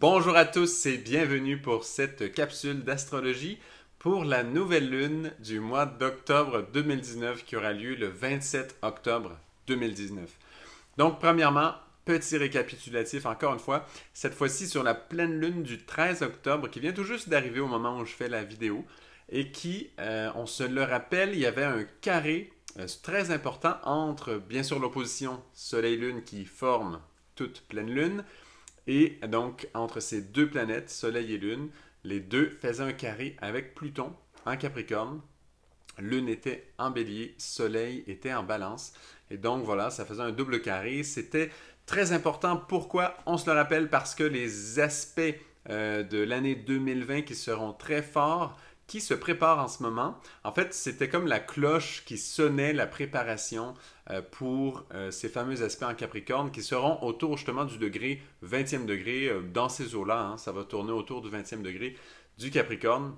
Bonjour à tous et bienvenue pour cette capsule d'astrologie pour la nouvelle lune du mois d'octobre 2019 qui aura lieu le 27 octobre 2019. Donc premièrement, petit récapitulatif encore une fois, cette fois-ci sur la pleine lune du 13 octobre qui vient tout juste d'arriver au moment où je fais la vidéo et qui, on se le rappelle, il y avait un carré très important entre bien sûr l'opposition Soleil-Lune qui forme toute pleine lune. Et donc, entre ces deux planètes, Soleil et Lune, les deux faisaient un carré avec Pluton en Capricorne. Lune était en Bélier, Soleil était en Balance. Et donc, voilà, ça faisait un double carré. C'était très important. Pourquoi? On se le rappelle parce que les aspects de l'année 2020 qui seront très forts, qui se préparent en ce moment. En fait, c'était comme la cloche qui sonnait la préparation pour ces fameux aspects en Capricorne qui seront autour justement du degré 20e degré dans ces eaux-là. Hein, ça va tourner autour du 20e degré du Capricorne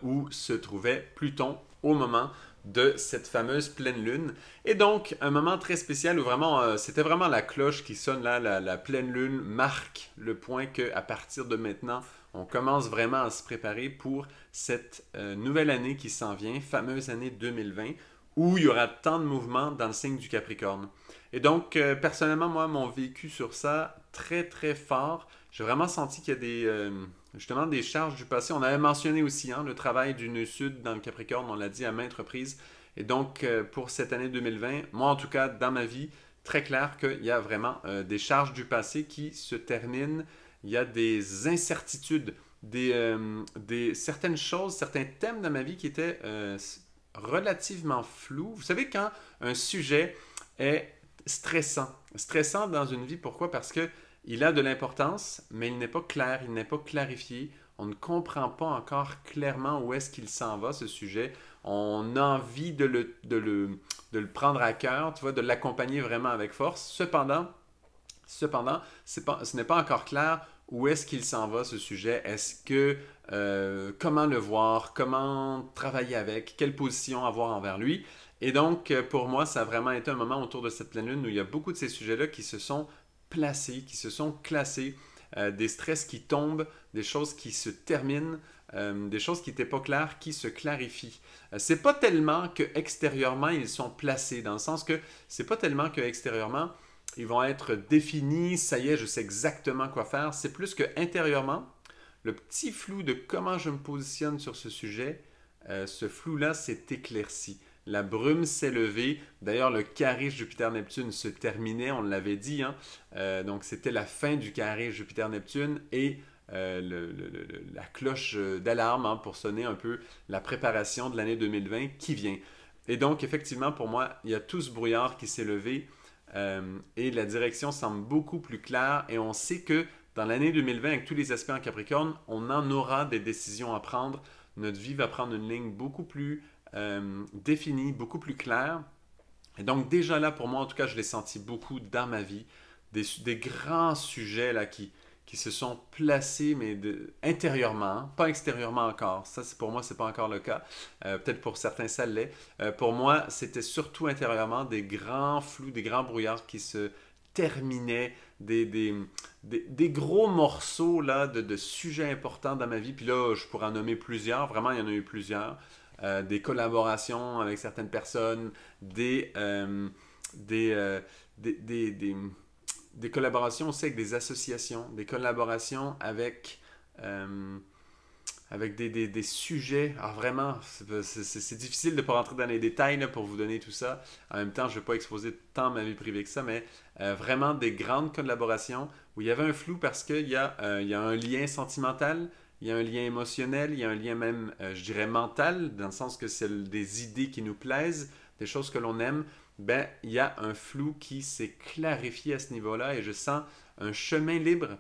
où se trouvait Pluton au moment de cette fameuse pleine lune. Et donc, un moment très spécial où vraiment, c'était vraiment la cloche qui sonne là, la pleine lune marque le point qu'à partir de maintenant, on commence vraiment à se préparer pour cette nouvelle année qui s'en vient, fameuse année 2020, où il y aura tant de mouvements dans le signe du Capricorne. Et donc, personnellement, moi, mon vécu sur ça, très, très fort. J'ai vraiment senti qu'il y a justement des charges du passé. On avait mentionné aussi le travail du nœud sud dans le Capricorne, on l'a dit à maintes reprises. Et donc, pour cette année 2020, moi, en tout cas, dans ma vie, très clair qu'il y a vraiment des charges du passé qui se terminent. Il y a des incertitudes, certaines choses, certains thèmes de ma vie qui étaient relativement flous. Vous savez, quand un sujet est stressant dans une vie, pourquoi? Parce que il a de l'importance, mais il n'est pas clair, il n'est pas clarifié. On ne comprend pas encore clairement où est-ce qu'il s'en va, ce sujet. On a envie de le prendre à cœur, tu vois, de l'accompagner vraiment avec force. Cependant, ce n'est pas encore clair où est-ce qu'il s'en va, ce sujet. Est-ce que, comment le voir, comment travailler avec, quelle position avoir envers lui. Et donc, pour moi, ça a vraiment été un moment autour de cette pleine lune où il y a beaucoup de ces sujets-là qui se sont placés, qui se sont classés, des stress qui tombent, des choses qui se terminent, des choses qui n'étaient pas claires, qui se clarifient. C'est pas tellement que extérieurement ils sont placés, dans le sens que c'est pas tellement que extérieurement ils vont être définis, ça y est, je sais exactement quoi faire. C'est plus que intérieurement, le petit flou de comment je me positionne sur ce sujet, ce flou-là s'est éclairci. La brume s'est levée. D'ailleurs, le carré Jupiter-Neptune se terminait, on l'avait dit. Hein? Donc, c'était la fin du carré Jupiter-Neptune et la cloche d'alarme pour sonner un peu la préparation de l'année 2020 qui vient. Et donc, effectivement, pour moi, il y a tout ce brouillard qui s'est levé et la direction semble beaucoup plus claire et on sait que dans l'année 2020, avec tous les aspects en Capricorne, on en aura des décisions à prendre. Notre vie va prendre une ligne beaucoup plus définie, beaucoup plus claire. Et donc déjà là, pour moi, en tout cas, je l'ai senti beaucoup dans ma vie. Des grands sujets là, qui se sont placés, mais intérieurement, pas extérieurement encore. Ça, pour moi, c'est pas encore le cas. Peut-être pour certains, ça l'est. Pour moi, c'était surtout intérieurement des grands flous, des grands brouillards qui se terminaient, des gros morceaux là, de sujets importants dans ma vie. Puis là, je pourrais en nommer plusieurs. Vraiment, il y en a eu plusieurs. Des collaborations avec certaines personnes, des, euh, des, des, des, des collaborations aussi avec des associations, des collaborations avec des sujets. Alors vraiment, c'est difficile de ne pas rentrer dans les détails là, pour vous donner tout ça. En même temps, je ne vais pas exposer tant ma vie privée que ça, mais vraiment des grandes collaborations où il y avait un flou parce qu'il y a un lien sentimental, il y a un lien émotionnel, il y a un lien même, je dirais, mental, dans le sens que c'est des idées qui nous plaisent, des choses que l'on aime. Ben, il y a un flou qui s'est clarifié à ce niveau-là et je sens un chemin libre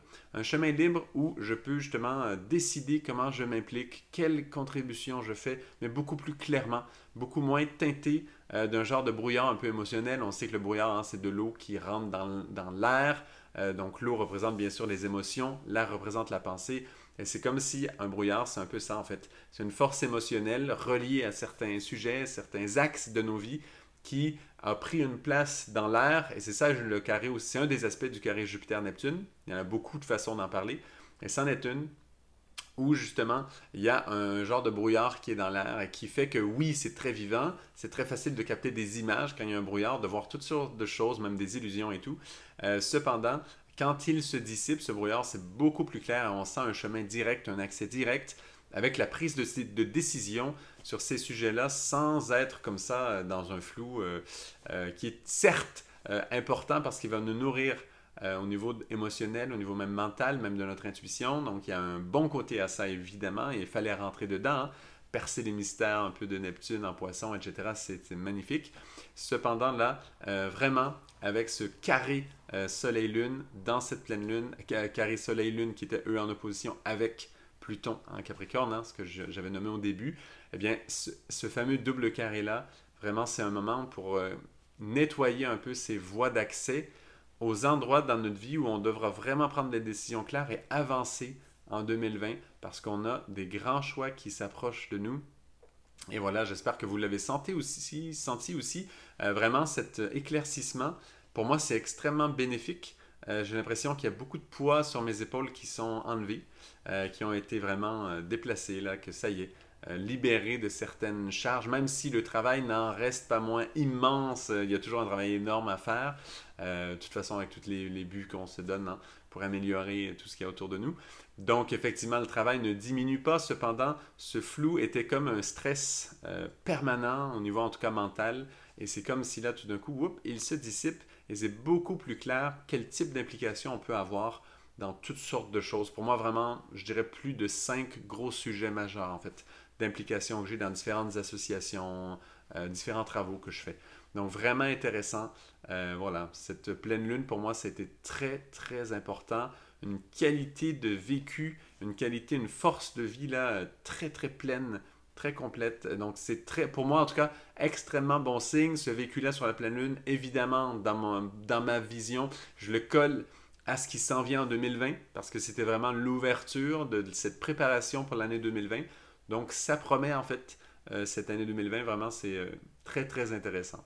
où je peux justement décider comment je m'implique, quelle contribution je fais, mais beaucoup plus clairement, beaucoup moins teinté d'un genre de brouillard un peu émotionnel. On sait que le brouillard, hein, c'est de l'eau qui rentre dans l'air. Donc l'eau représente bien sûr les émotions, l'air représente la pensée. Et c'est comme si un brouillard, c'est un peu ça en fait. C'est une force émotionnelle reliée à certains sujets, certains axes de nos vies qui a pris une place dans l'air, et c'est ça le carré aussi, c'est un des aspects du carré Jupiter-Neptune. Il y en a beaucoup de façons d'en parler, et c'en est une où justement il y a un genre de brouillard qui est dans l'air et qui fait que oui, c'est très vivant, c'est très facile de capter des images quand il y a un brouillard, de voir toutes sortes de choses, même des illusions et tout. Cependant, quand il se dissipe, ce brouillard, c'est beaucoup plus clair et on sent un chemin direct, un accès direct avec la prise de décision sur ces sujets-là sans être comme ça dans un flou qui est certes important parce qu'il va nous nourrir au niveau émotionnel, au niveau même mental, même de notre intuition. Donc, il y a un bon côté à ça, évidemment, et il fallait rentrer dedans, hein, percer les mystères un peu de Neptune en poisson, etc. C'est magnifique. Cependant, là, vraiment, avec ce carré Soleil-Lune, dans cette pleine Lune, carré Soleil-Lune qui était, eux, en opposition avec Pluton en Capricorne, hein, ce que j'avais nommé au début, eh bien, ce fameux double carré-là, vraiment, c'est un moment pour nettoyer un peu ces voies d'accès aux endroits dans notre vie où on devra vraiment prendre des décisions claires et avancer en 2020 parce qu'on a des grands choix qui s'approchent de nous. Et voilà, j'espère que vous l'avez senti aussi vraiment cet éclaircissement. Pour moi, c'est extrêmement bénéfique. J'ai l'impression qu'il y a beaucoup de poids sur mes épaules qui sont enlevés, qui ont été vraiment déplacés, là, que ça y est, libéré de certaines charges, même si le travail n'en reste pas moins immense. Il y a toujours un travail énorme à faire. De toute façon, avec tous les buts qu'on se donne, hein, pour améliorer tout ce qu'il y a autour de nous. Donc, effectivement, le travail ne diminue pas. Cependant, ce flou était comme un stress permanent, au niveau en tout cas mental. Et c'est comme si là, tout d'un coup, whoop, il se dissipe et c'est beaucoup plus clair quel type d'implication on peut avoir dans toutes sortes de choses. Pour moi, vraiment, je dirais plus de 5 gros sujets majeurs, en fait, d'implication que j'ai dans différentes associations, différents travaux que je fais. Donc, vraiment intéressant. Voilà, cette pleine lune, pour moi, c'était très, très important. Une qualité de vécu, une qualité, une force de vie, là, très, très pleine, très complète. Donc, c'est très, pour moi, en tout cas, extrêmement bon signe. Ce vécu-là sur la pleine lune, évidemment, dans ma vision, je le colle à ce qui s'en vient en 2020, parce que c'était vraiment l'ouverture de cette préparation pour l'année 2020. Donc, ça promet, en fait, cette année 2020, vraiment, c'est très, très intéressant.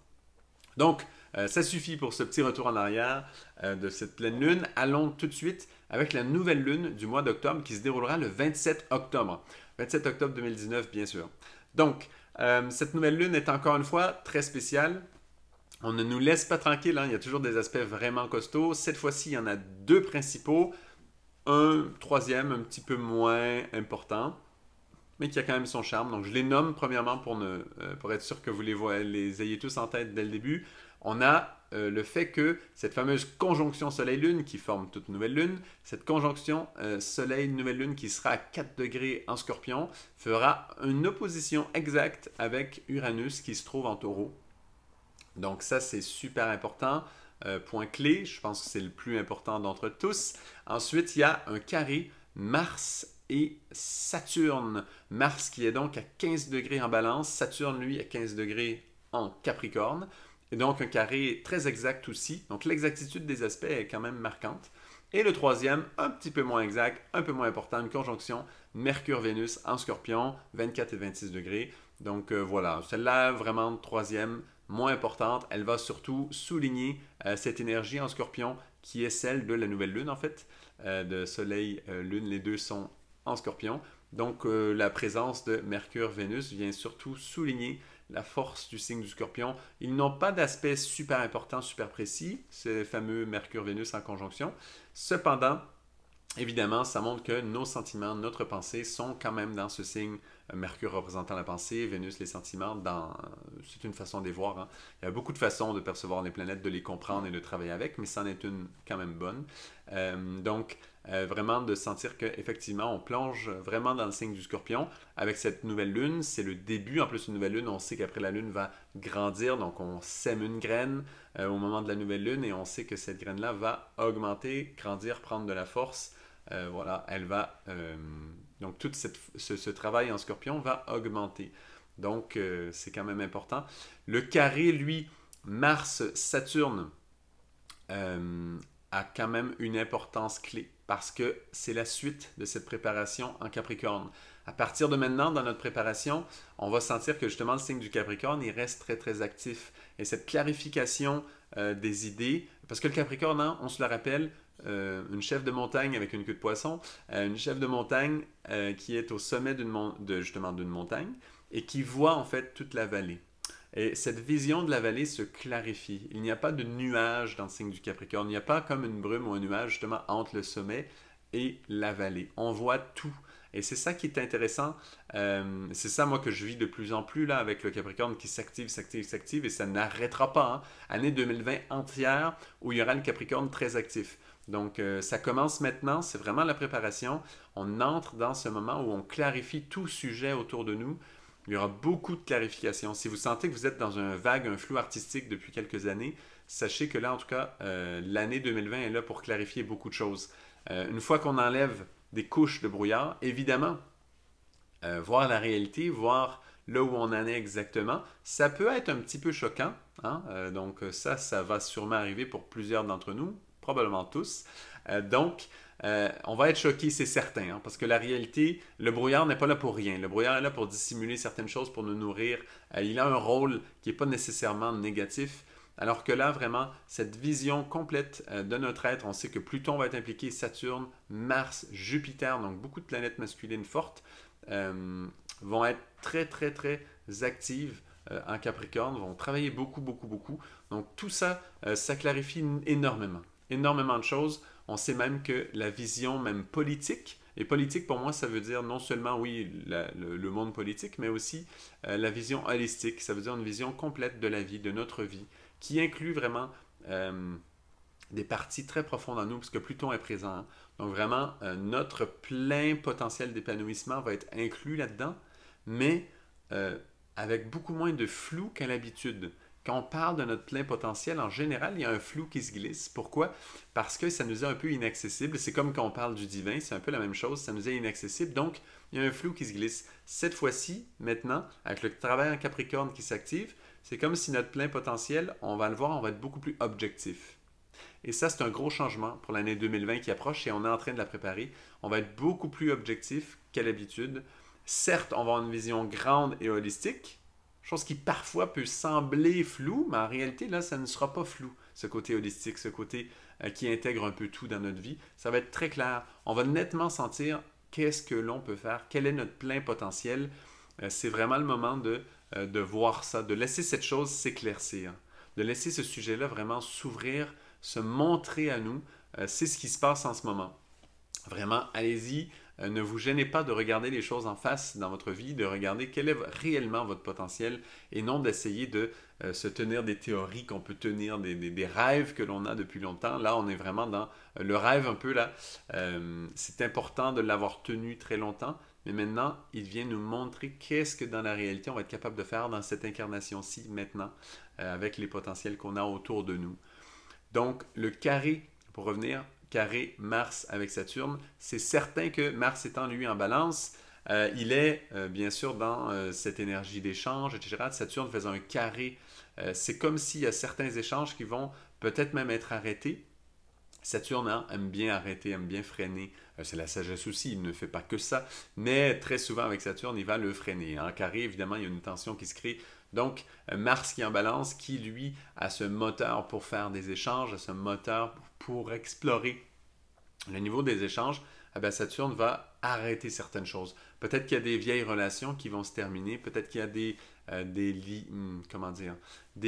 Donc, ça suffit pour ce petit retour en arrière de cette pleine lune. Allons tout de suite avec la nouvelle lune du mois d'octobre qui se déroulera le 27 octobre. 27 octobre 2019, bien sûr. Donc, cette nouvelle lune est encore une fois très spéciale. On ne nous laisse pas tranquille, hein. Il y a toujours des aspects vraiment costauds. Cette fois-ci, il y en a deux principaux. Un troisième, un petit peu moins important, mais qui a quand même son charme. Donc, je les nomme premièrement pour être sûr que vous les ayez tous en tête dès le début. On a le fait que cette fameuse conjonction Soleil-Lune qui forme toute nouvelle lune, cette conjonction Soleil-Nouvelle Lune qui sera à 4 degrés en Scorpion, fera une opposition exacte avec Uranus qui se trouve en Taureau. Donc ça, c'est super important. Point clé, je pense que c'est le plus important d'entre tous. Ensuite, il y a un carré Mars et Saturne. Mars qui est donc à 15 degrés en Balance, Saturne, lui, à 15 degrés en Capricorne. Et donc un carré très exact aussi. Donc l'exactitude des aspects est quand même marquante. Et le troisième, un petit peu moins exact, un peu moins important, une conjonction Mercure-Vénus en Scorpion, 24 et 26 degrés. Donc voilà, celle-là, vraiment troisième, moins importante. Elle va surtout souligner cette énergie en Scorpion qui est celle de la nouvelle lune en fait, de Soleil, Lune, les deux sont en Scorpion. Donc la présence de Mercure-Vénus vient surtout souligner la force du signe du Scorpion. Ils n'ont pas d'aspect super important, super précis, ces fameux Mercure-Vénus en conjonction. Cependant, évidemment, ça montre que nos sentiments, notre pensée sont quand même dans ce signe. Mercure représentant la pensée, Vénus les sentiments. C'est une façon de les voir, hein. Il y a beaucoup de façons de percevoir les planètes, de les comprendre et de travailler avec, mais c'en est une quand même bonne. Donc, vraiment de sentir qu'effectivement, on plonge vraiment dans le signe du Scorpion avec cette nouvelle lune. C'est le début. En plus, une nouvelle lune, on sait qu'après la lune va grandir. Donc, on sème une graine au moment de la nouvelle lune et on sait que cette graine-là va augmenter, grandir, prendre de la force. Voilà, elle va... donc, tout ce travail en Scorpion va augmenter. Donc, c'est quand même important. Le carré, lui, Mars-Saturne, a quand même une importance clé parce que c'est la suite de cette préparation en Capricorne. À partir de maintenant, dans notre préparation, on va sentir que justement le signe du Capricorne, il reste très très actif. et cette clarification des idées. Parce que le Capricorne, hein, on se le rappelle, une chef de montagne avec une queue de poisson, une chef de montagne qui est au sommet justement d'une montagne et qui voit en fait toute la vallée. Et cette vision de la vallée se clarifie. Il n'y a pas de nuage dans le signe du Capricorne. Il n'y a pas comme une brume ou un nuage justement entre le sommet et la vallée. On voit tout. Et c'est ça qui est intéressant. C'est ça, moi, que je vis de plus en plus là avec le Capricorne qui s'active, s'active, s'active et ça n'arrêtera pas. Hein. Année 2020 entière où il y aura le Capricorne très actif. Donc, ça commence maintenant. C'est vraiment la préparation. On entre dans ce moment où on clarifie tout sujet autour de nous. Il y aura beaucoup de clarification. Si vous sentez que vous êtes dans un vague, un flou artistique depuis quelques années, sachez que là, en tout cas, l'année 2020 est là pour clarifier beaucoup de choses. Une fois qu'on enlève des couches de brouillard, évidemment, voir la réalité, voir là où on en est exactement, ça peut être un petit peu choquant. Hein? Donc ça va sûrement arriver pour plusieurs d'entre nous, probablement tous. On va être choqués, c'est certain, hein, parce que la réalité, le brouillard n'est pas là pour rien. Le brouillard est là pour dissimuler certaines choses, pour nous nourrir. Il a un rôle qui n'est pas nécessairement négatif. Alors que là, vraiment, cette vision complète de notre être, on sait que Pluton va être impliqué, Saturne, Mars, Jupiter, donc beaucoup de planètes masculines fortes, vont être très, très, très actives en Capricorne, vont travailler beaucoup, beaucoup, beaucoup. Donc tout ça, ça clarifie énormément. Énormément de choses. On sait même que la vision même politique, et politique pour moi ça veut dire non seulement oui le monde politique, mais aussi la vision holistique, ça veut dire une vision complète de la vie, de notre vie, qui inclut vraiment des parties très profondes en nous, parce que Pluton est présent. Hein. Donc vraiment, notre plein potentiel d'épanouissement va être inclus là-dedans, mais avec beaucoup moins de flou qu'à l'habitude. Quand on parle de notre plein potentiel, en général, il y a un flou qui se glisse. Pourquoi? Parce que ça nous est un peu inaccessible. C'est comme quand on parle du divin, c'est un peu la même chose, ça nous est inaccessible. Donc, il y a un flou qui se glisse. Cette fois-ci, maintenant, avec le travail en Capricorne qui s'active, c'est comme si notre plein potentiel, on va le voir, on va être beaucoup plus objectif. Et ça, c'est un gros changement pour l'année 2020 qui approche et on est en train de la préparer. On va être beaucoup plus objectif qu'à l'habitude. Certes, on va avoir une vision grande et holistique, chose qui parfois peut sembler floue, mais en réalité, là, ça ne sera pas flou, ce côté holistique, ce côté qui intègre un peu tout dans notre vie. Ça va être très clair. On va nettement sentir qu'est-ce que l'on peut faire, quel est notre plein potentiel. C'est vraiment le moment de voir ça, de laisser cette chose s'éclaircir, de laisser ce sujet-là vraiment s'ouvrir, se montrer à nous. C'est ce qui se passe en ce moment. Vraiment, allez-y. Ne vous gênez pas de regarder les choses en face dans votre vie, de regarder quel est réellement votre potentiel et non d'essayer de se tenir des théories qu'on peut tenir, des rêves que l'on a depuis longtemps. Là, on est vraiment dans le rêve un peu là. C'est important de l'avoir tenu très longtemps, mais maintenant, il vient nous montrer qu'est-ce que dans la réalité on va être capable de faire dans cette incarnation-ci maintenant, avec les potentiels qu'on a autour de nous. Donc, le carré, pour revenir, carré Mars avec Saturne, c'est certain que Mars étant lui en balance, il est bien sûr dans cette énergie d'échange, etc. Saturne faisant un carré, c'est comme s'il y a certains échanges qui vont peut-être même être arrêtés. Saturne hein, aime bien arrêter, aime bien freiner. C'est la sagesse aussi, il ne fait pas que ça. Mais très souvent avec Saturne, il va le freiner. En carré, évidemment, il y a une tension qui se crée. Donc, Mars qui est en balance, qui lui a ce moteur pour faire des échanges, ce moteur pour explorer le niveau des échanges, eh bien, Saturne va arrêter certaines choses. Peut-être qu'il y a des vieilles relations qui vont se terminer, peut-être qu'il y a des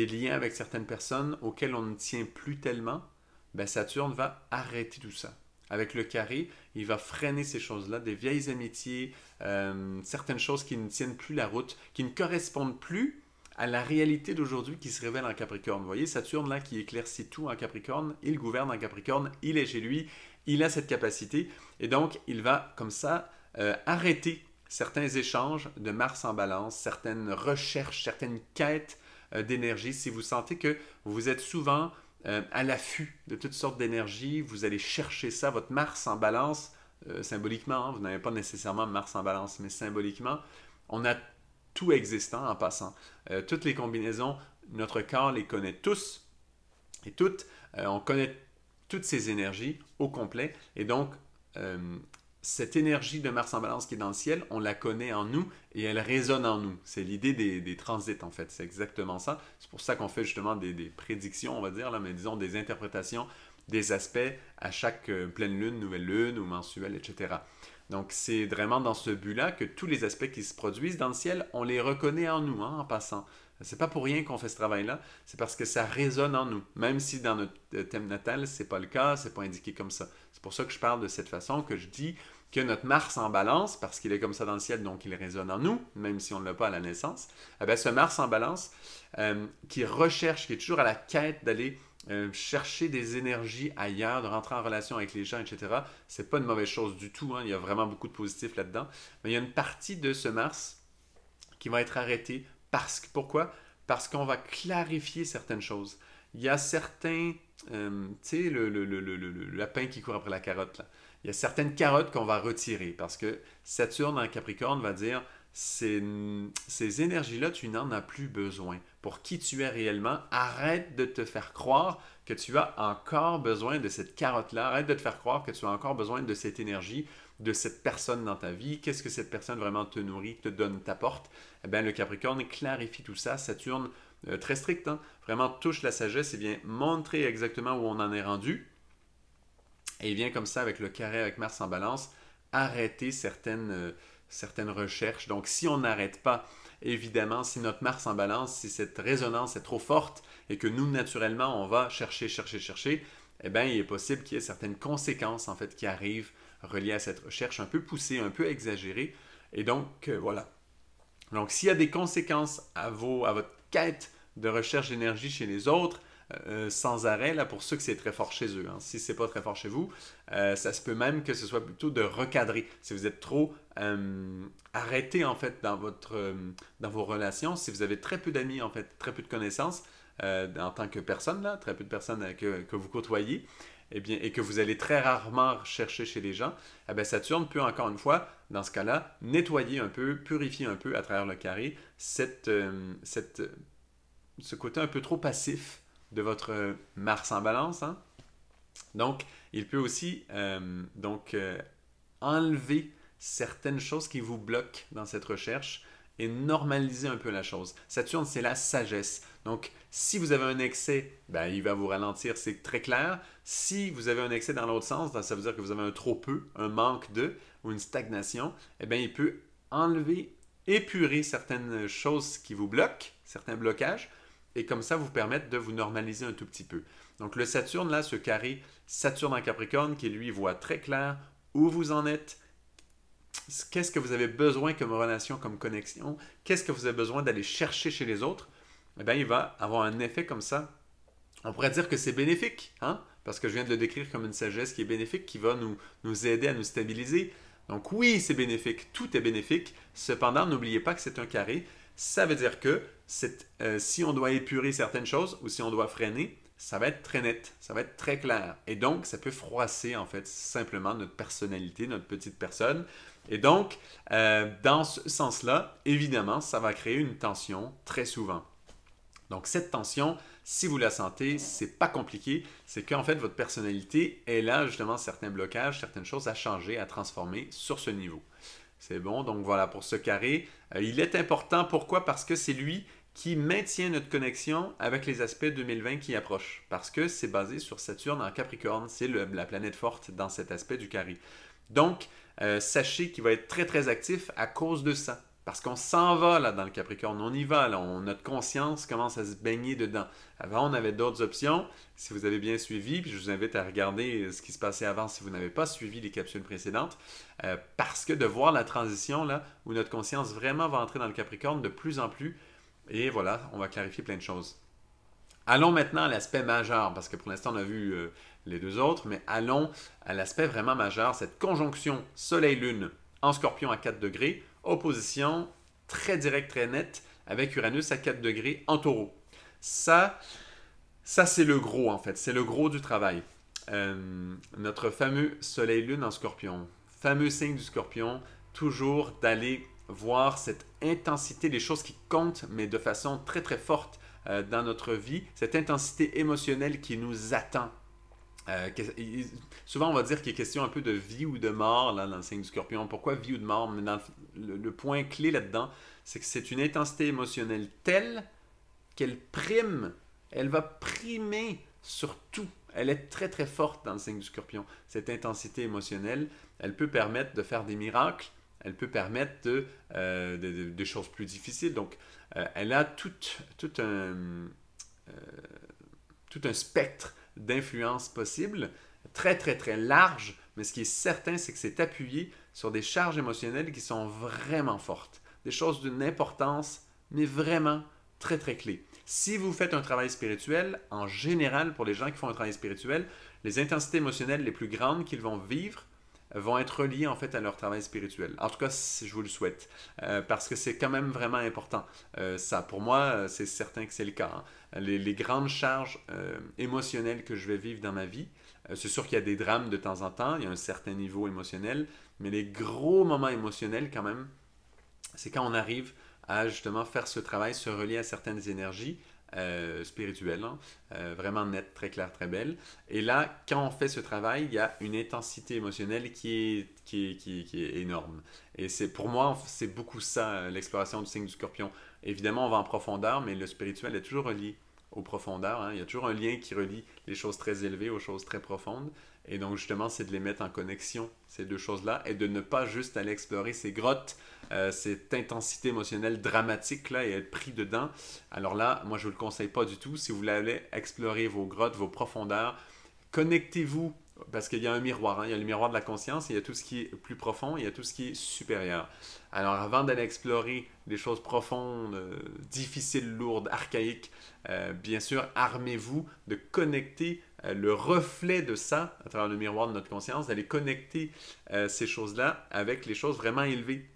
liens avec certaines personnes auxquels on ne tient plus tellement. Ben, Saturne va arrêter tout ça. Avec le carré, il va freiner ces choses-là, des vieilles amitiés, certaines choses qui ne tiennent plus la route, qui ne correspondent plus à la réalité d'aujourd'hui qui se révèle en Capricorne. Vous voyez, Saturne, là, qui éclaircit tout en Capricorne, il gouverne en Capricorne, il est chez lui, il a cette capacité, et donc il va, comme ça, arrêter certains échanges de Mars en balance, certaines recherches, certaines quêtes d'énergie. Si vous sentez que vous êtes souvent à l'affût de toutes sortes d'énergie, vous allez chercher ça, votre Mars en balance, symboliquement, hein, vous n'avez pas nécessairement Mars en balance, mais symboliquement, on a tout existant en passant. Toutes les combinaisons, notre corps les connaît tous et toutes. On connaît toutes ces énergies au complet. Et donc, cette énergie de Mars en balance qui est dans le ciel, on la connaît en nous et elle résonne en nous. C'est l'idée des transits, en fait. C'est exactement ça. C'est pour ça qu'on fait justement des prédictions, on va dire, là, mais disons des interprétations des aspects à chaque pleine lune, nouvelle lune ou mensuelle, etc. Donc, c'est vraiment dans ce but-là que tous les aspects qui se produisent dans le ciel, on les reconnaît en nous, hein, en passant. C'est pas pour rien qu'on fait ce travail-là, c'est parce que ça résonne en nous. Même si dans notre thème natal, c'est pas le cas, c'est pas indiqué comme ça. C'est pour ça que je parle de cette façon, que je dis que notre Mars en balance, parce qu'il est comme ça dans le ciel, donc il résonne en nous, même si on ne l'a pas à la naissance, eh bien, ce Mars en balance qui recherche, qui est toujours à la quête d'aller chercher des énergies ailleurs, de rentrer en relation avec les gens, etc. C'est pas une mauvaise chose du tout, hein. Il y a vraiment beaucoup de positifs là-dedans. Mais il y a une partie de ce Mars qui va être arrêtée. Pourquoi? Parce qu'on va clarifier certaines choses. Il y a certains, tu sais, le lapin qui court après la carotte, là. Il y a certaines carottes qu'on va retirer parce que Saturne en Capricorne va dire ces énergies-là, tu n'en as plus besoin. Pour qui tu es réellement, arrête de te faire croire que tu as encore besoin de cette carotte-là. Arrête de te faire croire que tu as encore besoin de cette énergie, de cette personne dans ta vie. Qu'est-ce que cette personne vraiment te nourrit, te donne, t'apporte? Eh bien, le Capricorne clarifie tout ça. Saturne, très strict, hein, vraiment touche la sagesse et vient montrer exactement où on en est rendu. Et il vient comme ça avec le carré, avec Mars en balance, arrêter certaines recherches. Donc, si on n'arrête pas, évidemment, si notre Mars en balance, si cette résonance est trop forte et que nous, naturellement, on va chercher, eh bien, il est possible qu'il y ait certaines conséquences, en fait, qui arrivent reliées à cette recherche un peu poussée, un peu exagérée. Et donc, voilà. Donc, s'il y a des conséquences à votre quête de recherche d'énergie chez les autres, sans arrêt, là, pour ceux que c'est très fort chez eux. Hein. Si ce n'est pas très fort chez vous, ça se peut même que ce soit plutôt de recadrer. Si vous êtes trop arrêté, en fait, dans vos relations, si vous avez très peu d'amis, en fait, très peu de connaissances, en tant que personne, là, très peu de personnes que vous côtoyez, eh bien, et que vous allez très rarement chercher chez les gens, eh bien, Saturne peut, encore une fois, dans ce cas-là, nettoyer un peu, purifier un peu à travers le carré ce côté un peu trop passif de votre Mars en balance. Hein? Donc, il peut aussi enlever certaines choses qui vous bloquent dans cette recherche et normaliser un peu la chose. Saturne, c'est la sagesse. Donc, si vous avez un excès, ben, il va vous ralentir, c'est très clair. Si vous avez un excès dans l'autre sens, ça veut dire que vous avez un trop peu, un manque de, ou une stagnation, eh bien, il peut enlever, épurer certaines choses qui vous bloquent, certains blocages, et comme ça vous permettre de vous normaliser un tout petit peu. Donc le Saturne, là, ce carré Saturne en Capricorne, qui lui voit très clair où vous en êtes, qu'est-ce que vous avez besoin comme relation, comme connexion, qu'est-ce que vous avez besoin d'aller chercher chez les autres, eh bien il va avoir un effet comme ça. On pourrait dire que c'est bénéfique, hein? Parce que je viens de le décrire comme une sagesse qui est bénéfique, qui va nous aider à nous stabiliser. Donc oui, c'est bénéfique, tout est bénéfique. Cependant, n'oubliez pas que c'est un carré. Ça veut dire que si on doit épurer certaines choses ou si on doit freiner, ça va être très net, ça va être très clair. Et donc, ça peut froisser en fait simplement notre personnalité, notre petite personne. Et donc, dans ce sens-là, évidemment, ça va créer une tension très souvent. Donc, cette tension, si vous la sentez, c'est pas compliqué. C'est qu'en fait, votre personnalité, elle a justement certains blocages, certaines choses à changer, à transformer sur ce niveau. C'est bon, donc voilà pour ce carré. Il est important, pourquoi? Parce que c'est lui qui maintient notre connexion avec les aspects 2020 qui approchent. Parce que c'est basé sur Saturne en Capricorne, c'est la planète forte dans cet aspect du carré. Donc, sachez qu'il va être très très actif à cause de ça. Parce qu'on s'en va là dans le Capricorne, on y va, là, notre conscience commence à se baigner dedans. Avant, on avait d'autres options, si vous avez bien suivi, puis je vous invite à regarder ce qui se passait avant si vous n'avez pas suivi les capsules précédentes, parce que de voir la transition là, où notre conscience vraiment va entrer dans le Capricorne de plus en plus, et voilà, on va clarifier plein de choses. Allons maintenant à l'aspect majeur, parce que pour l'instant on a vu les deux autres, mais allons à l'aspect vraiment majeur, cette conjonction Soleil-Lune en Scorpion à 4 degrés, opposition très directe, très nette, avec Uranus à 4 degrés en Taureau. Ça c'est le gros en fait, c'est le gros du travail. Notre fameux Soleil-Lune en Scorpion, fameux signe du Scorpion, toujours d'aller voir cette intensité, les choses qui comptent, mais de façon très très forte dans notre vie, cette intensité émotionnelle qui nous attend. Souvent, on va dire qu'il est question un peu de vie ou de mort là, dans le signe du Scorpion. Pourquoi vie ou de mort? Mais le point clé là-dedans, c'est que c'est une intensité émotionnelle telle qu'elle prime, elle va primer sur tout. Elle est très très forte dans le signe du Scorpion. Cette intensité émotionnelle, elle peut permettre de faire des miracles, elle peut permettre de choses plus difficiles. Donc, elle a tout un spectre d'influence possible, très très très large, mais ce qui est certain, c'est que c'est appuyé sur des charges émotionnelles qui sont vraiment fortes. Des choses d'une importance, mais vraiment très très clé. Si vous faites un travail spirituel, en général, pour les gens qui font un travail spirituel, les intensités émotionnelles les plus grandes qu'ils vont vivre vont être reliées en fait à leur travail spirituel. En tout cas, si je vous le souhaite, parce que c'est quand même vraiment important. Ça, pour moi, c'est certain que c'est le cas. Hein. Les grandes charges émotionnelles que je vais vivre dans ma vie, c'est sûr qu'il y a des drames de temps en temps, il y a un certain niveau émotionnel, mais les gros moments émotionnels quand même, c'est quand on arrive à justement faire ce travail, se relier à certaines énergies spirituelles, hein, vraiment nettes, très claires, très belles. Et là, quand on fait ce travail, il y a une intensité émotionnelle qui est énorme. Et c'est pour moi, c'est beaucoup ça, l'exploration du signe du Scorpion. Évidemment, on va en profondeur, mais le spirituel est toujours relié aux profondeurs. Hein. Il y a toujours un lien qui relie les choses très élevées aux choses très profondes. Et donc, justement, c'est de les mettre en connexion, ces deux choses-là, et de ne pas juste aller explorer ces grottes, cette intensité émotionnelle dramatique, là, et être pris dedans. Alors là, moi, je ne vous le conseille pas du tout. Si vous voulez aller explorer vos grottes, vos profondeurs, connectez-vous, parce qu'il y a un miroir. Hein. Il y a le miroir de la conscience, et il y a tout ce qui est plus profond, et il y a tout ce qui est supérieur. Alors, avant d'aller explorer des choses profondes, difficiles, lourdes, archaïques, bien sûr, armez-vous de connecter le reflet de ça à travers le miroir de notre conscience, d'aller connecter ces choses-là avec les choses vraiment élevées.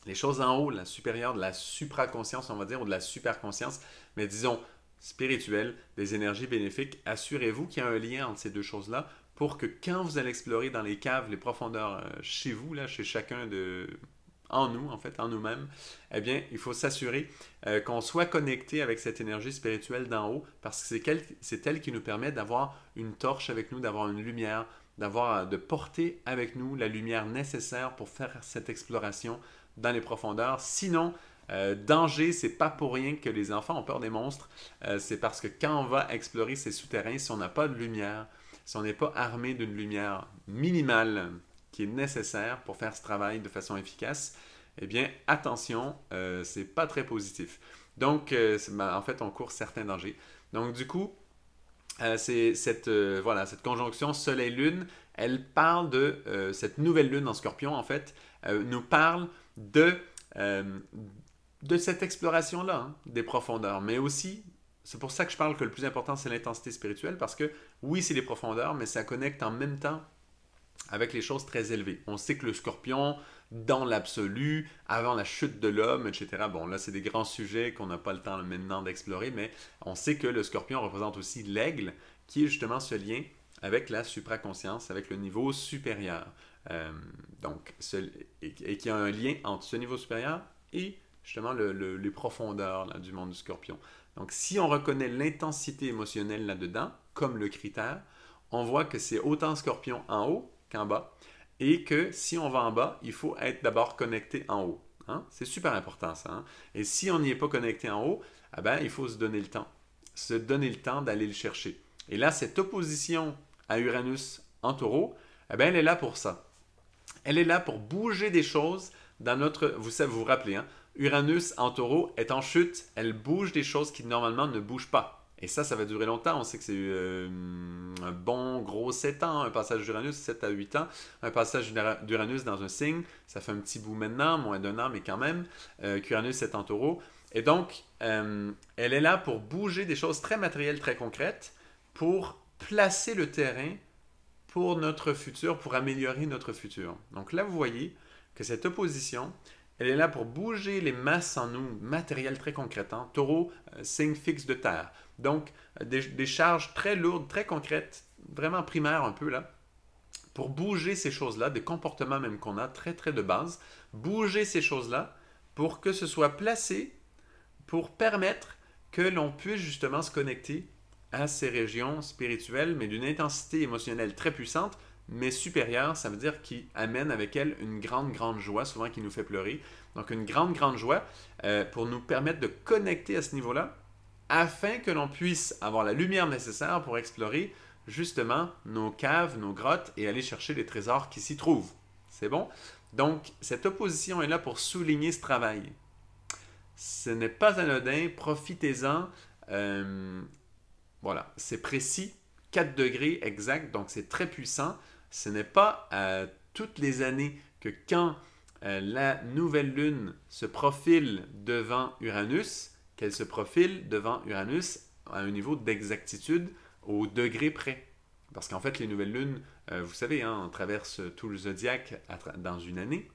Les choses en haut, la supérieure, de la supraconscience, on va dire, ou de la superconscience, mais disons spirituelle, des énergies bénéfiques. Assurez-vous qu'il y a un lien entre ces deux choses-là pour que quand vous allez explorer dans les caves, les profondeurs chez vous, là, chez chacun de, en nous, en fait, en nous-mêmes, eh bien, il faut s'assurer qu'on soit connecté avec cette énergie spirituelle d'en haut, parce que c'est elle qui nous permet d'avoir une torche avec nous, d'avoir une lumière, de porter avec nous la lumière nécessaire pour faire cette exploration dans les profondeurs. Sinon, danger, c'est pas pour rien que les enfants ont peur des monstres. C'est parce que quand on va explorer ces souterrains, si on n'a pas de lumière, si on n'est pas armé d'une lumière minimale qui est nécessaire pour faire ce travail de façon efficace, eh bien, attention, c'est pas très positif. Donc, en fait, on court certains dangers. Donc, du coup, voilà, cette conjonction Soleil-Lune, elle parle de cette nouvelle lune en Scorpion, en fait, nous parle euh, de cette exploration-là, hein, des profondeurs, mais aussi, c'est pour ça que je parle que le plus important, c'est l'intensité spirituelle, parce que oui, c'est les profondeurs, mais ça connecte en même temps avec les choses très élevées. On sait que le Scorpion, dans l'absolu, avant la chute de l'homme, etc., bon, là, c'est des grands sujets qu'on n'a pas le temps maintenant d'explorer, mais on sait que le Scorpion représente aussi l'aigle, qui est justement ce lien avec la supraconscience, avec le niveau supérieur. Donc, et qui a un lien entre ce niveau supérieur et justement les profondeurs là, du monde du Scorpion. Donc, si on reconnaît l'intensité émotionnelle là-dedans, comme le critère, on voit que c'est autant Scorpion en haut qu'en bas, et que si on va en bas, il faut être d'abord connecté en haut. Hein? C'est super important ça. Hein? Et si on n'y est pas connecté en haut, eh ben, il faut se donner le temps. Se donner le temps d'aller le chercher. Et là, cette opposition à Uranus en taureau, eh ben, elle est là pour ça. Elle est là pour bouger des choses dans notre... Vous vous rappelez, hein? Uranus en taureau est en chute, elle bouge des choses qui normalement ne bougent pas. Et ça va durer longtemps. On sait que c'est un bon gros 7 ans, un passage d'Uranus, 7 à 8 ans. Un passage d'Uranus dans un signe, ça fait un petit bout maintenant, moins d'un an, mais quand même, qu'Uranus est en taureau. Et donc, elle est là pour bouger des choses très matérielles, très concrètes, pour placer le terrain pour notre futur, pour améliorer notre futur. Donc là, vous voyez que cette opposition, elle est là pour bouger les masses en nous, matérielles très concrètes. Hein? Taureau, signe fixe de terre. Donc, des charges très lourdes, très concrètes, vraiment primaires un peu là, pour bouger ces choses-là, des comportements même qu'on a très très de base, bouger ces choses-là pour que ce soit placé, pour permettre que l'on puisse justement se connecter à ces régions spirituelles, mais d'une intensité émotionnelle très puissante, mais supérieure, ça veut dire qui amène avec elle une grande, grande joie, souvent qui nous fait pleurer. Donc une grande, grande joie pour nous permettre de connecter à ce niveau-là, afin que l'on puisse avoir la lumière nécessaire pour explorer justement nos caves, nos grottes et aller chercher les trésors qui s'y trouvent. C'est bon? Donc, cette opposition est là pour souligner ce travail. Ce n'est pas anodin, profitez-en. Voilà, c'est précis, 4 degrés exact, donc c'est très puissant. Ce n'est pas toutes les années que quand la nouvelle lune se profile devant Uranus, qu'elle se profile devant Uranus à un niveau d'exactitude au degré près. Parce qu'en fait, les nouvelles lunes, vous savez, hein, on traverse tout le zodiaque dans une année.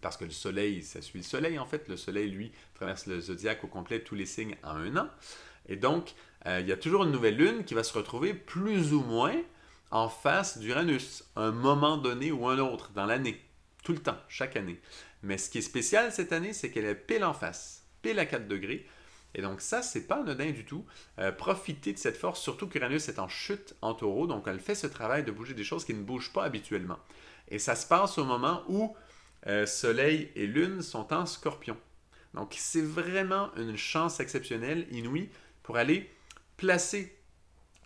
Parce que le Soleil, ça suit le Soleil en fait. Le Soleil, lui, traverse le zodiaque au complet, tous les signes en un an. Et donc, il y a toujours une nouvelle lune qui va se retrouver plus ou moins en face d'Uranus, à un moment donné ou un autre dans l'année. Tout le temps, chaque année. Mais ce qui est spécial cette année, c'est qu'elle est pile en face, pile à 4 degrés. Et donc ça, c'est pas anodin du tout. Profitez de cette force, surtout qu'Uranus est en chute en taureau, donc elle fait ce travail de bouger des choses qui ne bougent pas habituellement. Et ça se passe au moment où Soleil et Lune sont en Scorpion. Donc c'est vraiment une chance exceptionnelle, inouïe, pour aller placer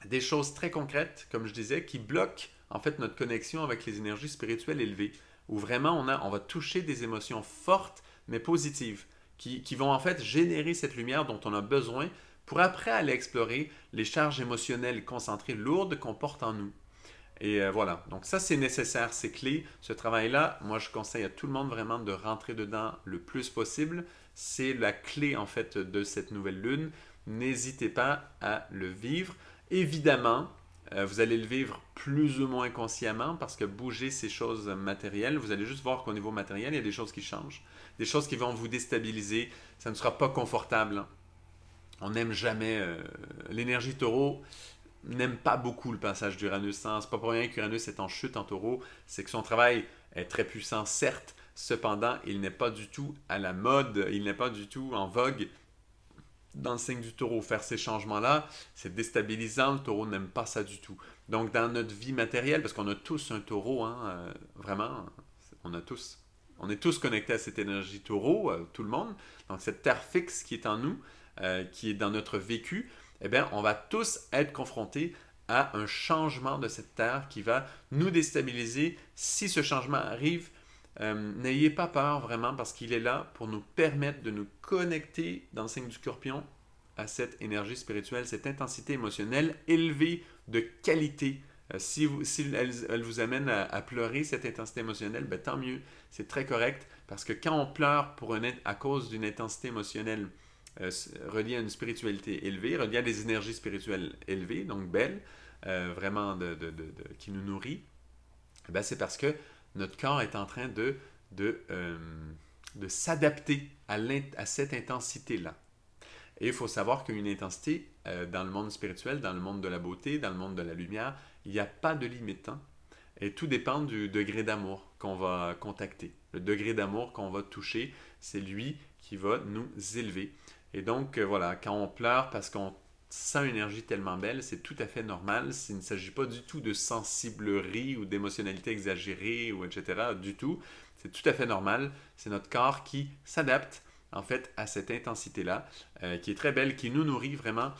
des choses très concrètes, comme je disais, qui bloquent en fait notre connexion avec les énergies spirituelles élevées, où vraiment on va toucher des émotions fortes, mais positives, qui vont en fait générer cette lumière dont on a besoin pour après aller explorer les charges émotionnelles concentrées lourdes qu'on porte en nous. Et voilà, donc ça c'est nécessaire, c'est clé. Ce travail-là, moi je conseille à tout le monde vraiment de rentrer dedans le plus possible. C'est la clé en fait de cette nouvelle lune. N'hésitez pas à le vivre. Évidemment, vous allez le vivre plus ou moins consciemment parce que bouger ces choses matérielles, vous allez juste voir qu'au niveau matériel, il y a des choses qui changent. Des choses qui vont vous déstabiliser. Ça ne sera pas confortable, hein. On n'aime jamais l'énergie taureau n'aime pas beaucoup le passage d'Uranus. Hein. C'est pas pour rien qu'Uranus est en chute en taureau, c'est que son travail est très puissant, certes, cependant, il n'est pas du tout à la mode, il n'est pas du tout en vogue dans le signe du taureau. Faire ces changements-là, c'est déstabilisant, le taureau n'aime pas ça du tout. Donc, dans notre vie matérielle, parce qu'on a tous un taureau, hein, vraiment, on est tous connectés à cette énergie taureau, tout le monde. Donc, cette terre fixe qui est en nous, qui est dans notre vécu, eh bien, on va tous être confrontés à un changement de cette terre qui va nous déstabiliser. Si ce changement arrive, n'ayez pas peur vraiment parce qu'il est là pour nous permettre de nous connecter dans le signe du Scorpion à cette énergie spirituelle, cette intensité émotionnelle élevée de qualité. Si elle vous amène à pleurer cette intensité émotionnelle, ben, tant mieux, c'est très correct parce que quand on pleure à cause d'une intensité émotionnelle relié à une spiritualité élevée, relié à des énergies spirituelles élevées, donc belles, vraiment qui nous nourrit, ben c'est parce que notre corps est en train de s'adapter à cette intensité-là. Et il faut savoir qu'une intensité, dans le monde spirituel, dans le monde de la beauté, dans le monde de la lumière, il n'y a pas de limite. Hein? Et tout dépend du degré d'amour qu'on va contacter. Le degré d'amour qu'on va toucher, c'est lui qui va nous élever. Et donc, voilà, quand on pleure parce qu'on sent une énergie tellement belle, c'est tout à fait normal. Il ne s'agit pas du tout de sensiblerie ou d'émotionnalité exagérée, ou etc. Du tout. C'est tout à fait normal. C'est notre corps qui s'adapte, en fait, à cette intensité-là, qui est très belle, qui nous nourrit vraiment.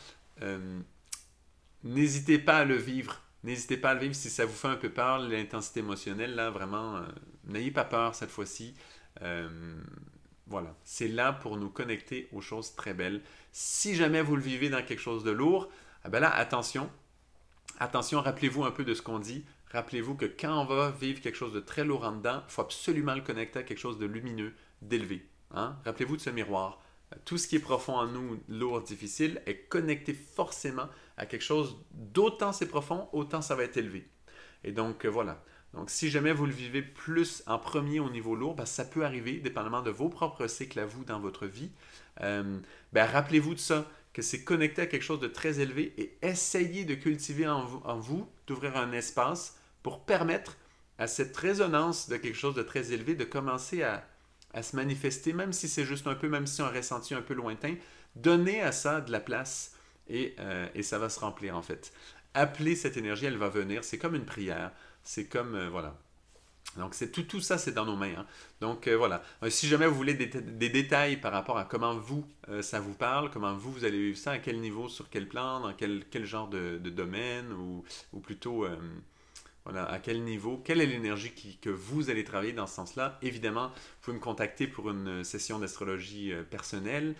N'hésitez pas à le vivre. N'hésitez pas à le vivre si ça vous fait un peu peur, l'intensité émotionnelle, là, vraiment, n'ayez pas peur cette fois-ci. Voilà, c'est là pour nous connecter aux choses très belles. Si jamais vous le vivez dans quelque chose de lourd, eh bien là, attention, rappelez-vous un peu de ce qu'on dit. Rappelez-vous que quand on va vivre quelque chose de très lourd en dedans, il faut absolument le connecter à quelque chose de lumineux, d'élevé. Hein? Rappelez-vous de ce miroir. Tout ce qui est profond en nous, lourd, difficile, est connecté forcément à quelque chose d'autant c'est profond, autant ça va être élevé. Et donc, voilà. Donc, si jamais vous le vivez plus en premier au niveau lourd, ben, ça peut arriver, dépendamment de vos propres cycles à vous dans votre vie. Ben, rappelez-vous de ça, que c'est connecté à quelque chose de très élevé et essayez de cultiver en vous d'ouvrir un espace pour permettre à cette résonance de quelque chose de très élevé de commencer à se manifester, même si c'est juste un peu, même si on ressenti un peu lointain. Donnez à ça de la place et ça va se remplir en fait. Appelez cette énergie, elle va venir. C'est comme une prière. C'est comme, voilà. Donc, tout ça, c'est dans nos mains. Hein. Donc, voilà. Si jamais vous voulez des détails par rapport à comment vous, ça vous parle, comment vous, vous allez vivre ça, à quel niveau, sur quel plan, dans quel genre de domaine, ou plutôt, voilà, à quel niveau, quelle est l'énergie que vous allez travailler dans ce sens-là. Évidemment, vous pouvez me contacter pour une session d'astrologie personnelle,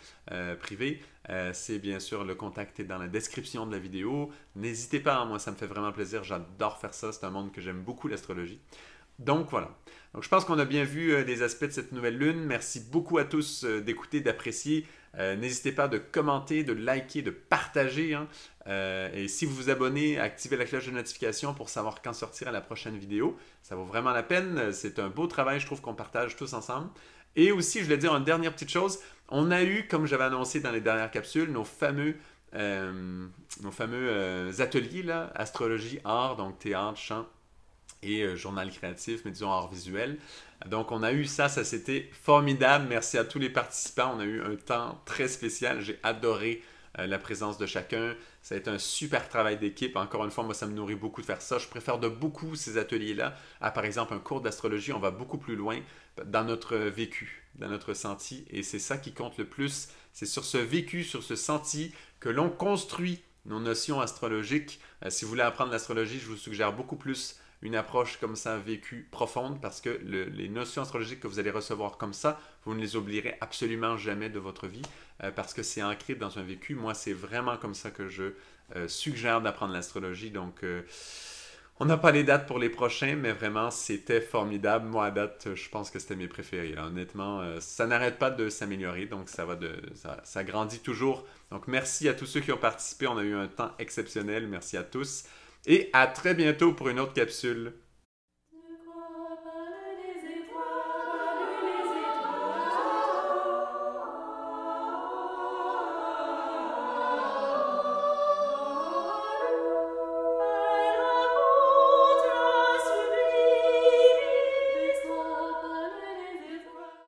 privée. C'est bien sûr, le contact est dans la description de la vidéo. N'hésitez pas, hein, moi ça me fait vraiment plaisir, j'adore faire ça, c'est un monde que j'aime beaucoup, l'astrologie. Donc voilà. Donc je pense qu'on a bien vu les aspects de cette nouvelle lune. Merci beaucoup à tous d'écouter, d'apprécier. N'hésitez pas de commenter, de liker, de partager. Hein. Et si vous vous abonnez, activez la cloche de notification pour savoir quand sortira la prochaine vidéo. Ça vaut vraiment la peine. C'est un beau travail, je trouve, qu'on partage tous ensemble. Et aussi, je voulais dire une dernière petite chose. On a eu, comme j'avais annoncé dans les dernières capsules, nos fameux ateliers, là, astrologie, art, donc théâtre, chant et journal créatif, mais disons art visuel. Donc on a eu ça c'était formidable. Merci à tous les participants. On a eu un temps très spécial. J'ai adoré la présence de chacun. Ça a été un super travail d'équipe. Encore une fois, moi, ça me nourrit beaucoup de faire ça. Je préfère de beaucoup ces ateliers-là à, par exemple, un cours d'astrologie. On va beaucoup plus loin dans notre vécu, dans notre senti. Et c'est ça qui compte le plus. C'est sur ce vécu, sur ce senti que l'on construit nos notions astrologiques. Si vous voulez apprendre l'astrologie, je vous suggère beaucoup plus une approche comme ça vécue profonde parce que les notions astrologiques que vous allez recevoir comme ça, vous ne les oublierez absolument jamais de votre vie parce que c'est ancré dans un vécu. Moi, c'est vraiment comme ça que je suggère d'apprendre l'astrologie. Donc, on n'a pas les dates pour les prochains, mais vraiment, c'était formidable. Moi, à date, je pense que c'était mes préférés. Là. Honnêtement, ça n'arrête pas de s'améliorer, donc ça grandit toujours. Donc, merci à tous ceux qui ont participé. On a eu un temps exceptionnel. Merci à tous. Et à très bientôt pour une autre capsule.